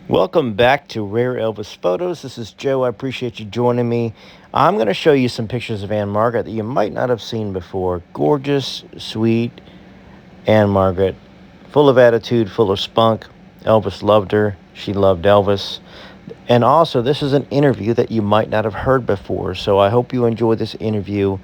Welcome back to Rare Elvis Photos. This is Joe. I appreciate you joining me. I'm going to show you some pictures of Ann-Margret that you might not have seen before. Gorgeous, sweet Ann-Margret, full of attitude, full of spunk. Elvis loved her. She loved Elvis. And also, this is an interview that you might not have heard before, so I hope you enjoy this interview.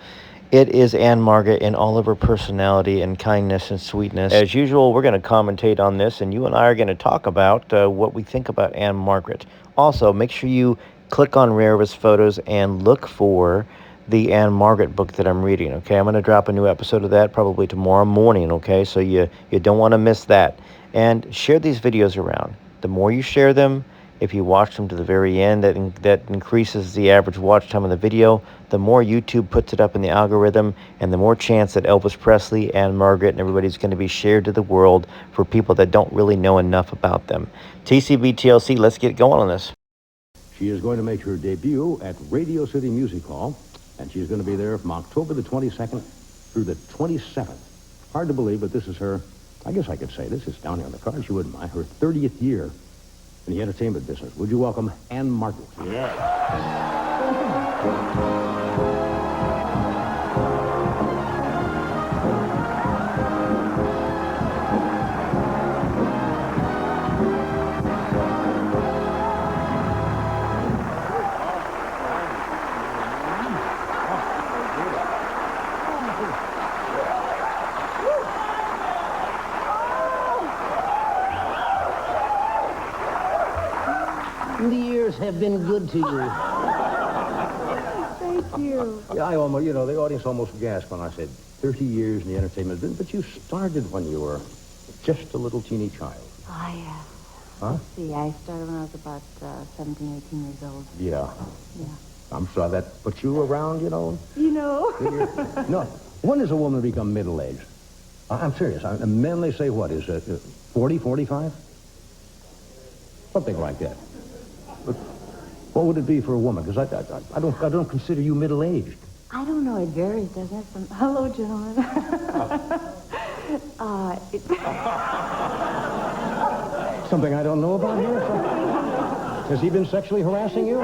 It is Ann-Margret in all of her personality and kindness and sweetness. As usual, we're going to commentate on this, and you and I are going to talk about what we think about Ann-Margret. Also, make sure you click on Rare Elvis Photos and look for the Ann-Margret book that I'm reading, okay? I'm going to drop a new episode of that probably tomorrow morning, okay? So you don't want to miss that. And share these videos around. The more you share them, if you watch them to the very end, that increases the average watch time of the video. The more YouTube puts it up in the algorithm, and the more chance that Elvis Presley, Ann-Margret, and everybody's going to be shared to the world for people that don't really know enough about them. TCB TLC, let's get going on this. She is going to make her debut at Radio City Music Hall, and she's going to be there from October the 22nd through the 27th. Hard to believe, but this is her, I guess I could say this, is down here on the card, she wouldn't mind, her 30th year in the entertainment business. Would you welcome Ann-Margret? Yeah. The years have been good to you. Thank you. Yeah, I almost, the audience almost gasped when I said 30 years in the entertainment business, but you started when you were just a little teeny child. Oh, yeah. Huh? Let's see, I started when I was about 17, 18 years old. Yeah. Yeah. I'm sure that put you around, You know. No. When does a woman become middle-aged? I'm serious. Men, they say what? Is it 40, 45? Something like that. But what would it be for a woman? Because I don't consider you middle-aged. I don't know. It varies, doesn't it? Hello, gentlemen. Something I don't know about here? Has he been sexually harassing you?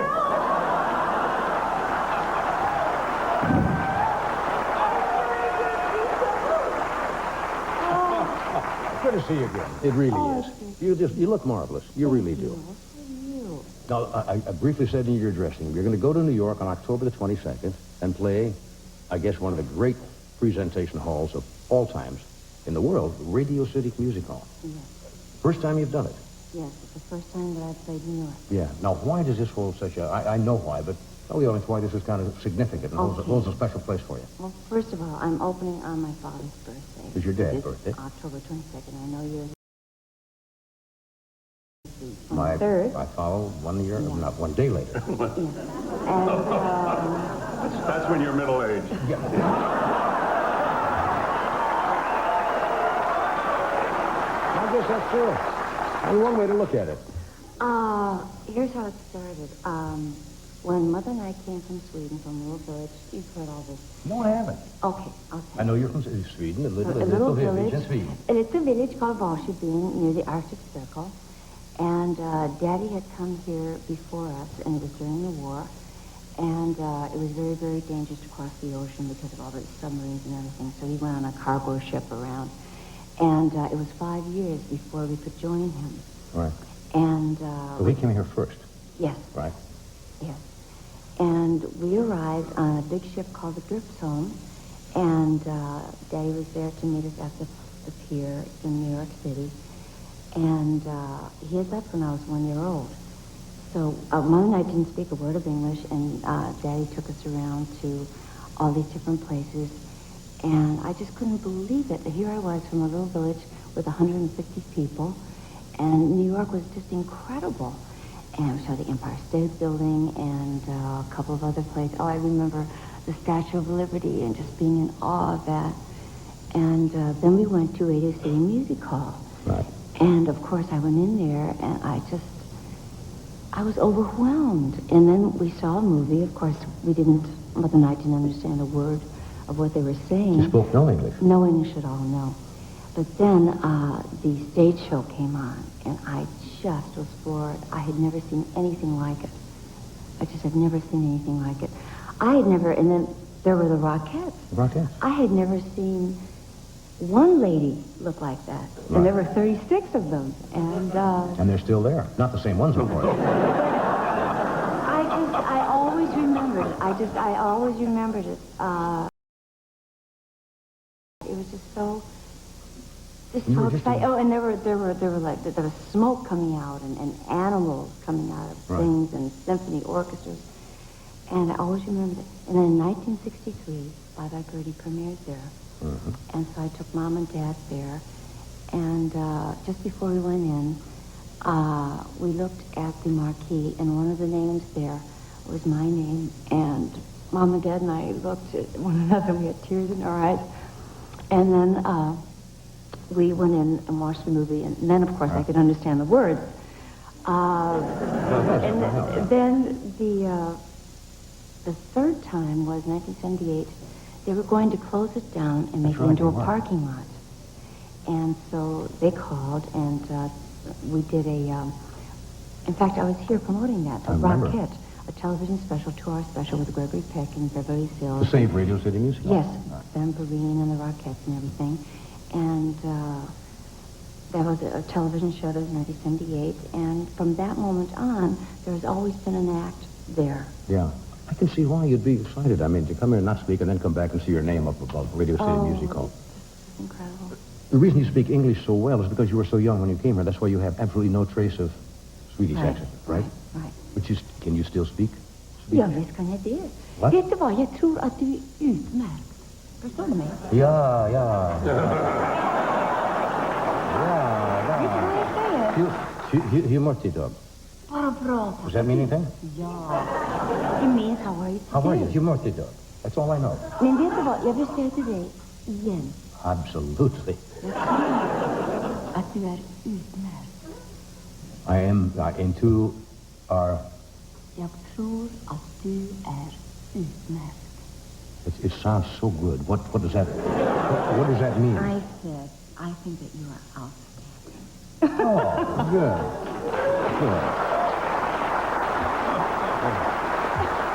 Good to see you again. It really is. You look marvelous. You really do. Now, I briefly said in your dressing room, you're going to go to New York on October the 22nd and play, I guess, one of the great presentation halls of all times in the world, Radio City Music Hall. Yes. First time you've done it? Yes, it's the first time that I've played New York. Yeah. Now, why does this hold such a... I know why, but tell the audience why this is kind of significant and holds a special place for you. Well, first of all, I'm opening on my father's birthday. It's your dad's birthday? October 22nd. I know you're... My third. I follow 1 year, not 1 day later. Yeah. And, That's when you're middle-aged. I guess that's true. And one way to look at it. here's how it started. When Mother and I came from Sweden, from a little village, you've heard all this. No, I haven't. Okay. I know you're from Sweden, a little village in Sweden. And it's a village called Valsjöbyn near the Arctic Circle. And Daddy had come here before us, and it was during the war. And it was very, very dangerous to cross the ocean because of all the submarines and everything. So he went on a cargo ship around. And it was 5 years before we could join him. Right. And... so he came here first. Yes. Right. Yes. And we arrived on a big ship called the Gripsholm. And Daddy was there to meet us at the pier in New York City. And he had left when I was 1 year old. So Mom and I didn't speak a word of English, and Daddy took us around to all these different places. And I just couldn't believe it. Here I was from a little village with 150 people, and New York was just incredible. And we saw the Empire State Building and a couple of other places. Oh, I remember the Statue of Liberty and just being in awe of that. And then we went to Radio City Music Hall. Right. And, of course, I went in there, and I was overwhelmed. And then we saw a movie. Of course, Mother and I didn't understand a word of what they were saying. You spoke no English? No English at all, no. But then the stage show came on, and I just was floored. I had never seen anything like it. I just had never seen anything like it. I had never, and then there were the Rockettes. Rockettes? I had never seen one lady look like that. Right. And there were 36 of them. And they're still there. Not the same ones, of course. I always remembered it. I always remembered it. It was just so exciting. Oh, and there was smoke coming out and animals coming out of things and symphony orchestras. And I always remembered it. And then in 1963, Bye Bye Birdie premiered there. Mm-hmm. And so I took Mom and Dad there. And just before we went in, we looked at the marquee, and one of the names there was my name. And Mom and Dad and I looked at one another, and we had tears in our eyes. And then we went in and watched the movie, and then, of course, I could understand the words. And then the third time was 1978. They were going to close it down and make it into a parking lot. And so they called, and we did in fact, I was here promoting that, a Rockette, a television special, 2-hour special with Gregory Peck and Beverly Sills. The same Radio City Music Hall? Yes, Sam Vereen and the Rockettes and everything. And that was a television show that was 1978. And from that moment on, there's always been an act there. Yeah. I can see why you'd be excited. I mean, to come here and not speak and then come back and see your name up above Radio City Music Hall. It's incredible. The reason you speak English so well is because you were so young when you came here. That's why you have absolutely no trace of Swedish accent, right? Right. Which is, can you still speak Swedish? Ja, visst kan jag det. What? Vet du vad, jag tror att du är utmärkt. Förstår du mig? Ja. Vet du vad jag säger? Humorty dog. Bara bra. Does that mean anything? Ja. It means how are you today? How are you? Humorty dog. That's all I know. Men vet du vad, jag vill säga till dig igen. Absolutely. Jag tror att du är utmärkt. I am into our... Jag tror att du är utmärkt. It sounds so good. What does that... What does that mean? I said, I think that you are outstanding. Oh, good.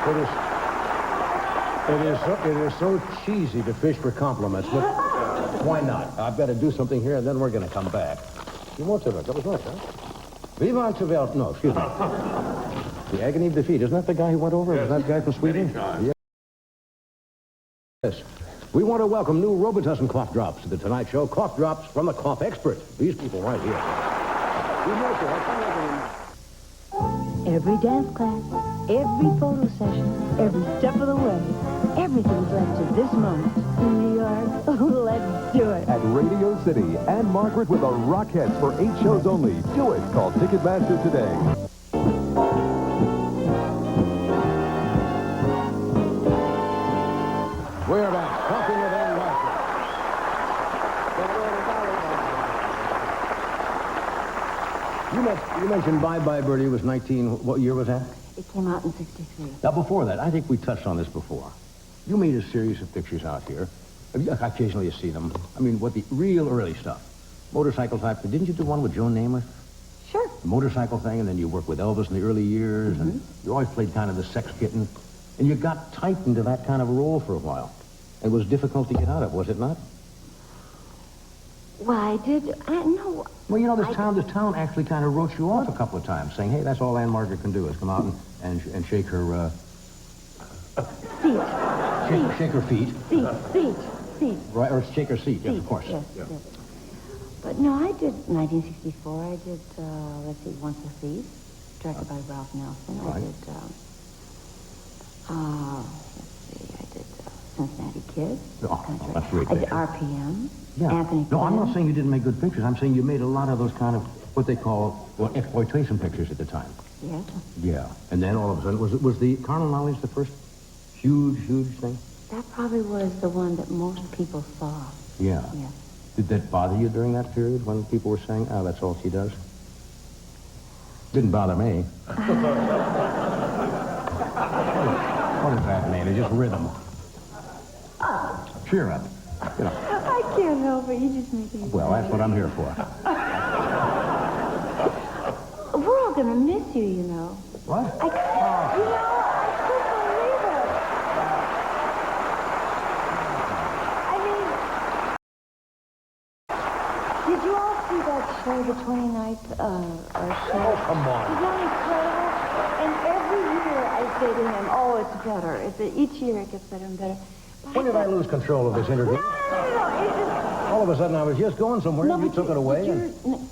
Good. It is so cheesy to fish for compliments, but why not? I've got to do something here, and then we're going to come back. You want to look? That was nice, huh? Viva Antivel... No, excuse me. The Agony of Defeat. Isn't that the guy who went over? Is that the guy from Sweden? Yes. We want to welcome new Robitussin cough drops to the Tonight Show. Cough drops from the cough expert. These people right here. Every dance class, every photo session, every step of the way, everything's led to this moment in New York. Let's do it. At Radio City, Ann-Margret with the Rockettes for 8 shows only. Do it. Call Ticketmaster today. We're back. Talking with Ann-Margret. You mentioned Bye Bye Birdie was 19... What year was that? It came out in 63. Now, before that, I think we touched on this before. You made a series of pictures out here. Occasionally you see them. I mean, what the real early stuff. Motorcycle type. Didn't you do one with Joan Namath? Sure. The motorcycle thing, and then you worked with Elvis in the early years, and you always played kind of the sex kitten. And you got typed into that kind of a role for a while. It was difficult to get out of, was it not? Well, I did... no. Well, you know, this town actually kind of wrote you off a couple of times, saying, hey, that's all Ann-Margret can do is come out and shake her, Feet. shake her feet. Feet. Right, or shake her seat, yes, of course. Yes. But no, I did 1964. I did, let's see, Once a Thief, directed by Ralph Nelson. Right. I did, I did Cincinnati Kid. Oh, that's great. I did RPM. Yeah. Anthony No, I'm Quinn. not saying you didn't make good pictures. I'm saying you made a lot of those kind of, what they call, exploitation pictures at the time. Yes. Yeah. And then all of a sudden, was the Carnal Knowledge the first huge thing? That probably was the one that most people saw. Yeah. Yes. Did that bother you during that period when people were saying, oh, that's all she does? Didn't bother me. What does that mean? It's just rhythm. Cheer up. You know. I can't help it. You just make me... Well, that's what I'm here for. going to miss you, you know. What? I couldn't believe it. I mean, did you all see that show, the 29th show? Oh, come on. Isn't that incredible? And every year I say to him, oh, it's better. Each year it gets better and better. But When did I lose control of this interview? No. It's just... All of a sudden, I was just going somewhere, and you but took it away.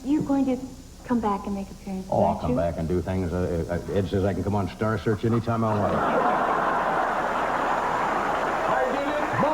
you're going to come back and make appearances, Oh, I'll aren't come you? back and do things. Ed says I can come on Star Search anytime I want. I did it my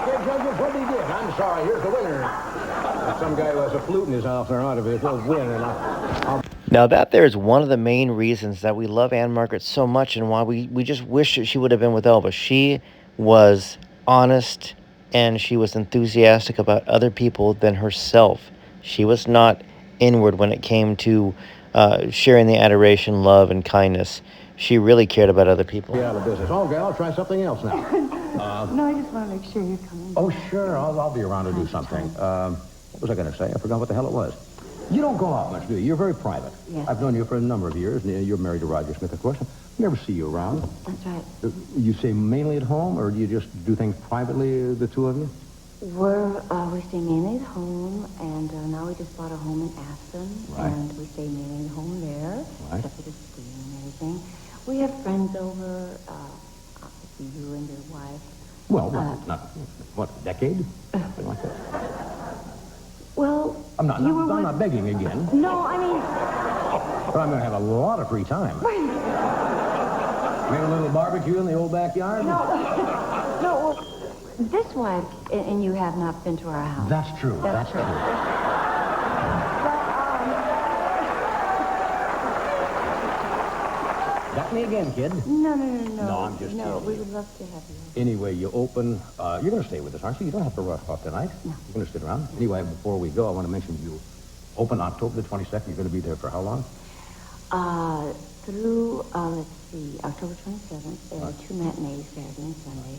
way. Okay, judges, what did he get? I'm sorry, here's the winner. There's some guy who has a flute in his house there out of it. He'll win, and I'll... Now, that there is one of the main reasons that we love Ann-Margret so much and why we just wish that she would have been with Elvis. She was honest and she was enthusiastic about other people than herself. She was not inward when it came to sharing the adoration, love, and kindness. She really cared about other people. Be out of business. Okay, I'll try something else now. No, I just want to make sure you're coming. Oh, sure, I'll be around to do something. What was I going to say? I forgot what the hell it was. You don't go out much, do you? You're very private. Yes. I've known you for a number of years, and you're married to Roger Smith, of course. I never see you around. That's right. You say mainly at home, or do you just do things privately, the two of you? We stay mainly at home, and now we just bought a home in Aspen, Right. and we stay mainly at home there, Right. except for the skiing and everything. We have friends over, obviously you and your wife. Well, what, a decade? Something like that. Well, I'm not begging again, No, I mean, but I'm going to have a lot of free time. Maybe a little barbecue in the old backyard? no, well, this wife and you have not been to our house. That's true. That's true. Got me again, kid. No. No, I'm just No, kidding. we would love to have you. Anyway, you open... you're going to stay with us, aren't you? You don't have to rush off tonight. No. You're going to sit around. Anyway, before we go, I want to mention you open October the 22nd. You're going to be there for how long? Through, let's see, October 27th, there are 2 matinees, Saturday and Sunday.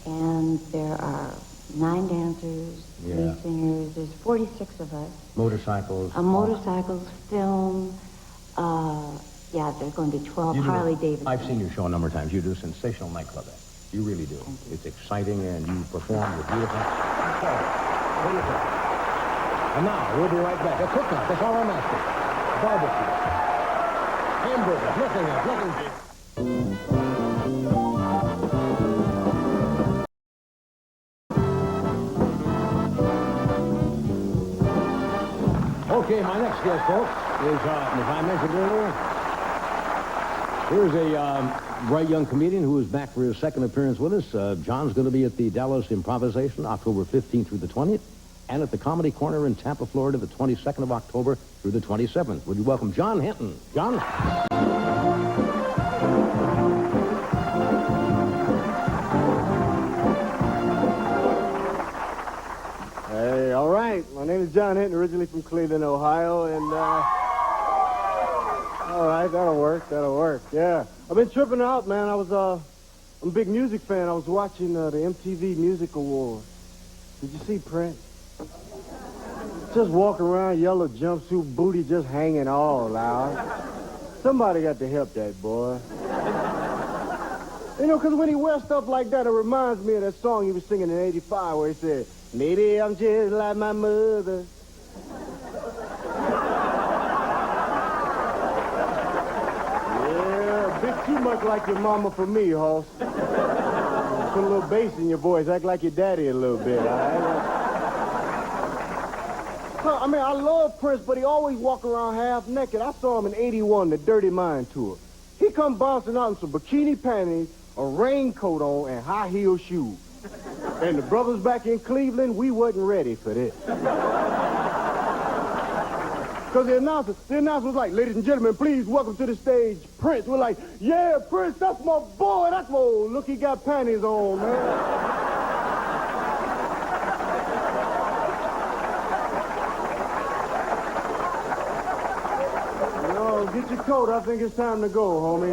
And there are 9 dancers, Yeah. 3 singers. There's 46 of us. Motorcycles. Motorcycles, film. Yeah, there's going to be 12 You do- Harley Davidson. I've seen you show a number of times. You do a sensational nightclub act. You really do. It's exciting, and you perform. You're beautiful. Okay. What do you think? And now, we'll be right back. A cookout. That's all I'm asking. Barbecue. Hamburgers. Nothing else. Nothing. Okay, my next guest, folks, is, as I mentioned earlier, here's a bright young comedian who is back for his second appearance with us. John's going to be at the Dallas Improvisation October 15th through the 20th, and at the Comedy Corner in Tampa, Florida, the 22nd of October through the 27th. Would you welcome John Hinton? John? Hey, all right. My name is John Hinton, originally from Cleveland, Ohio, and, all right, that'll work, yeah. I've been tripping out, man. I'm a big music fan. I was watching the MTV Music Awards. Did you see Prince? Just walking around, yellow jumpsuit, booty just hanging all out. Somebody got to help that boy. You know, because when he wears stuff like that, it reminds me of that song he was singing in '85 where he said, "Maybe I'm just like my mother." Yeah, a bit too much like your mama for me, Hoss. Put a little bass in your voice. Act like your daddy a little bit, all right? Huh, I mean, I love Prince, but he always walk around half naked. I saw him in '81, the Dirty Mind tour. He come bouncing out in some bikini panties, a raincoat on, and high-heel shoes. And the brothers back in Cleveland, we wasn't ready for this. Because the announcer was like, "Ladies and gentlemen, please welcome to the stage Prince." We're like, "Yeah, Prince, that's my boy. That's my old look, he got panties on, man." Get your coat. I think it's time to go, homie.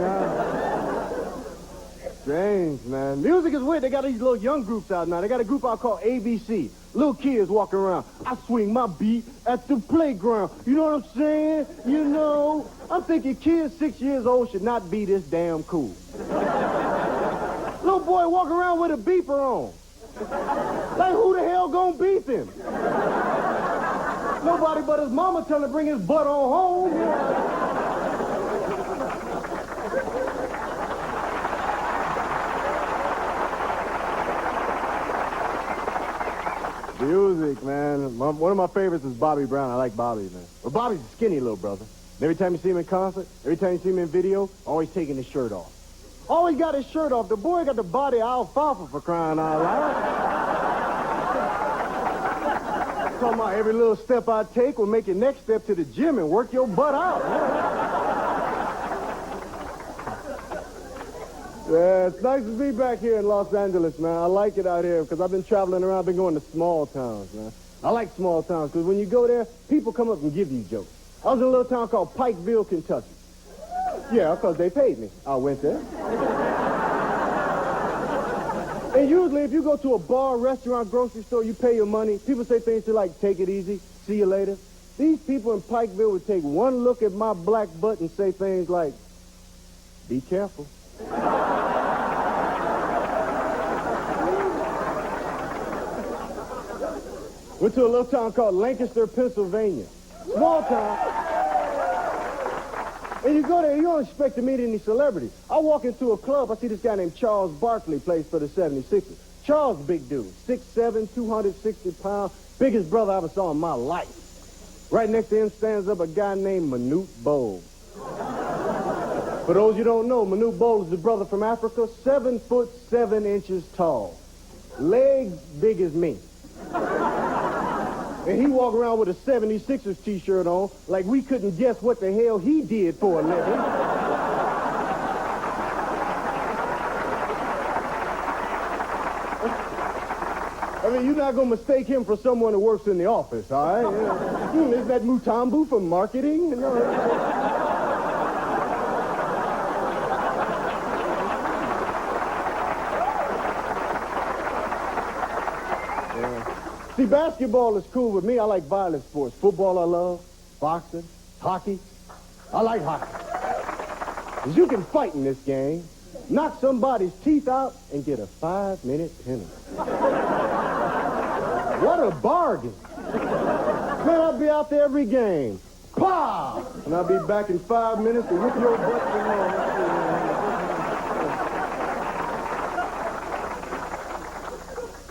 Strange, man. Music is weird. They got these little young groups out now. They got a group out called ABC. Little kids walking around. I swing my beat at the playground. You know what I'm saying? You know. I'm thinking kids 6 years old should not be this damn cool. Little boy walking around with a beeper on. Like, who the hell gonna beep him? Nobody but his mama tell him to bring his butt on home. Music, man. One of my favorites is Bobby Brown. I like Bobby, man. But Bobby's a skinny little brother. And every time you see him in concert, every time you see him in video, always taking his shirt off. Always got his shirt off. The boy got the body of alfalfa for crying out loud. Talking about every little step I take will make your next step to the gym and work your butt out. Yeah, it's nice to be back here in Los Angeles, man. I like it out here because I've been traveling around, been going to small towns, man. I like small towns because when you go there, people come up and give you jokes. I was in a little town called Pikeville, Kentucky. Yeah, because they paid me. I went there. And usually if you go to a bar, restaurant, grocery store, you pay your money, people say things like, take it easy, see you later. These people in Pikeville would take one look at my black butt and say things like, be careful. Went to a little town called Lancaster, Pennsylvania. Small town. And you go there, you don't expect to meet any celebrities. I walk into a club, I see this guy named Charles Barkley plays for the 76ers. Charles, big dude, 6'7", 260 pounds, biggest brother I ever saw in my life. Right next to him stands up a guy named Manute Bol. For those you don't know, Manute Bol is the brother from Africa, 7'7" tall. Legs big as me. And he walked around with a 76ers t-shirt on like we couldn't guess what the hell he did for a living. I mean, you're not going to mistake him for someone who works in the office, all right? Is that Mutombo from marketing? You know? See, basketball is cool with me. I like violent sports. Football I love, boxing, hockey. I like hockey. Because you can fight in this game, knock somebody's teeth out, and get a 5-minute penalty. What a bargain. Man, I'll be out there every game. Pow! And I'll be back in 5 minutes to whip your butt some more.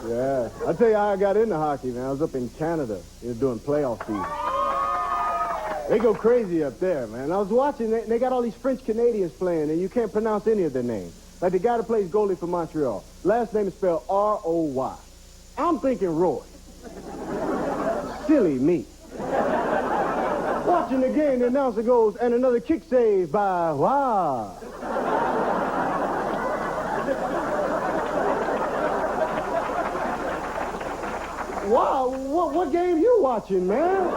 Yeah, I'll tell you how I got into hockey, man. I was up in Canada. They were doing playoff season. They go crazy up there, man. I was watching, they got all these French Canadians playing, and you can't pronounce any of their names. Like the guy that plays goalie for Montreal. Last name is spelled R-O-Y. I'm thinking Roy. Silly me. Watching the game, the announcer goes, and another kick saved by Wow. Wow, what game you watching, man?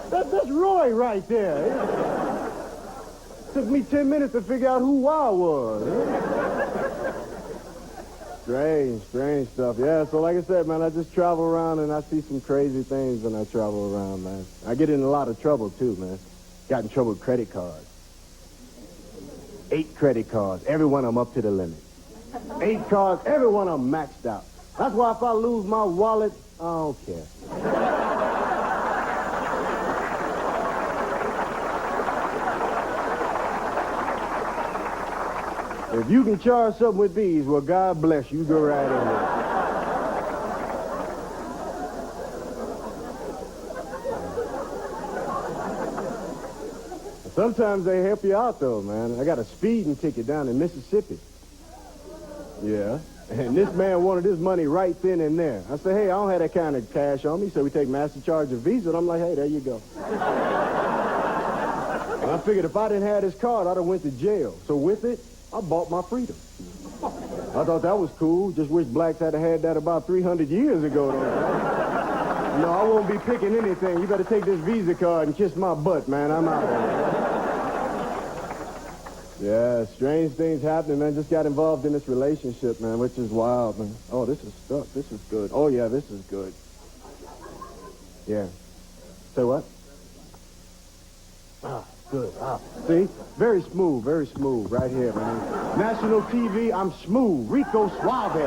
That's Roy right there. Took me 10 minutes to figure out who Wow was. Strange stuff. Yeah, so like I said, man, I just travel around and I see some crazy things when I travel around, man. I get in a lot of trouble, too, man. Got in trouble with credit cards. 8 credit cards, every one of them up to the limit. 8 cards, every one of them maxed out. That's why if I lose my wallet, I don't care. If you can charge something with these, well, God bless you. Go right in there. Sometimes they help you out, though, man. I got a speeding ticket down in Mississippi. Yeah. And this man wanted his money right then and there. I said, hey, I don't have that kind of cash on me. So we take MasterCard or Visa. And I'm like, hey, there you go. And I figured if I didn't have this card, I'd have went to jail. So with it, I bought my freedom. I thought that was cool. Just wish blacks had had that about 300 years ago, though. No, I won't be picking anything. You better take this Visa card and kiss my butt, man. I'm out of here. Yeah, strange things happening, man. Just got involved in this relationship, man, which is wild, man. Oh, this is stuff. This is good. Oh, yeah, this is good. Yeah. Say what? Ah, good. Ah, see? Very smooth right here, man. National TV, I'm smooth. Rico Suave.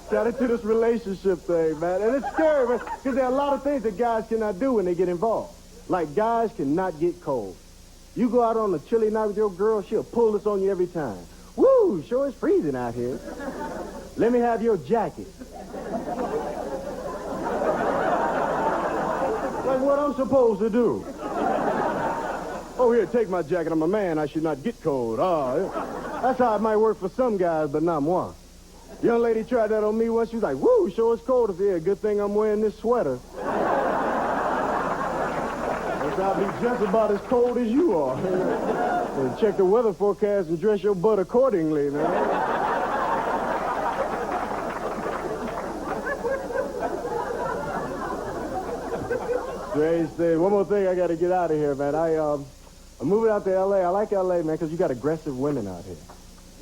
Got into this relationship thing, man. And it's scary, man, because there are a lot of things that guys cannot do when they get involved. Like, guys cannot get cold. You go out on a chilly night with your girl, she'll pull this on you every time. Woo, sure it's freezing out here. Let me have your jacket. Like what I'm supposed to do. Oh, here, take my jacket. I'm a man. I should not get cold. That's how it might work for some guys, but not moi. Young lady tried that on me once. She was like, woo, sure it's cold up here. Good thing I'm wearing this sweater. I'll be just about as cold as you are. And check the weather forecast and dress your butt accordingly, man. Strange thing. One more thing, I got to get out of here, man. I'm moving out to L.A. I like L.A., man, because you got aggressive women out here.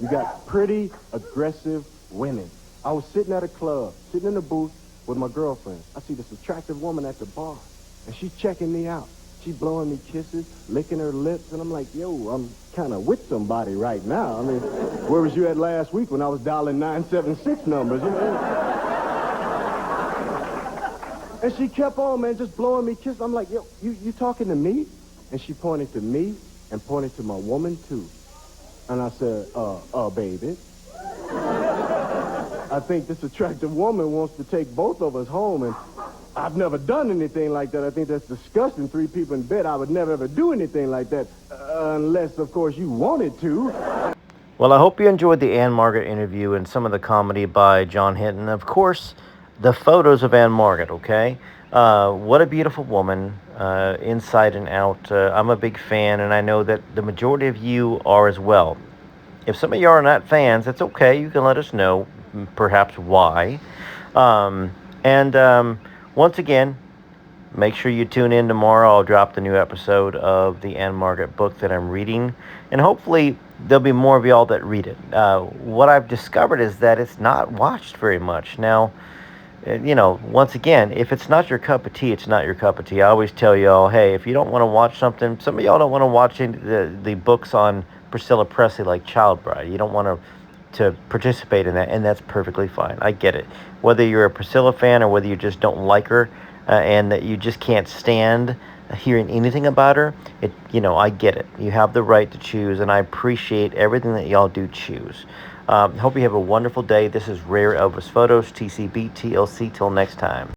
You got pretty aggressive women. I was sitting at a club, sitting in the booth with my girlfriend. I see this attractive woman at the bar, and she's checking me out. She's blowing me kisses, licking her lips, and I'm like, yo, I'm kind of with somebody right now. I mean, where was you at last week when I was dialing 976 numbers, you know? And she kept on, man, just blowing me kisses. I'm like, yo, you talking to me? And she pointed to me and pointed to my woman, too. And I said, baby, I think this attractive woman wants to take both of us home, and I've never done anything like that. I think that's disgusting. 3 people in bed. I would never, ever do anything like that, unless, of course, you wanted to. Well, I hope you enjoyed the Ann-Margret interview and some of the comedy by John Hinton. Of course, the photos of Ann-Margret, okay? What a beautiful woman, inside and out. I'm a big fan, and I know that the majority of you are as well. If some of you are not fans, that's okay. You can let us know, perhaps why. Once again, make sure you tune in tomorrow. I'll drop the new episode of the Ann-Margret book that I'm reading, and hopefully there'll be more of y'all that read it. What I've discovered is that it's not watched very much. Now, once again, if it's not your cup of tea, it's not your cup of tea. I always tell y'all, hey, if you don't want to watch something, some of y'all don't want to watch the books on Priscilla Presley like Child Bride. You don't want to participate in that, and that's perfectly fine. I get it. Whether you're a Priscilla fan or whether you just don't like her and that you just can't stand hearing anything about her, I get it. You have the right to choose, and I appreciate everything that y'all do choose. Hope you have a wonderful day. This is Rare Elvis Photos, TCB, TLC. Till next time.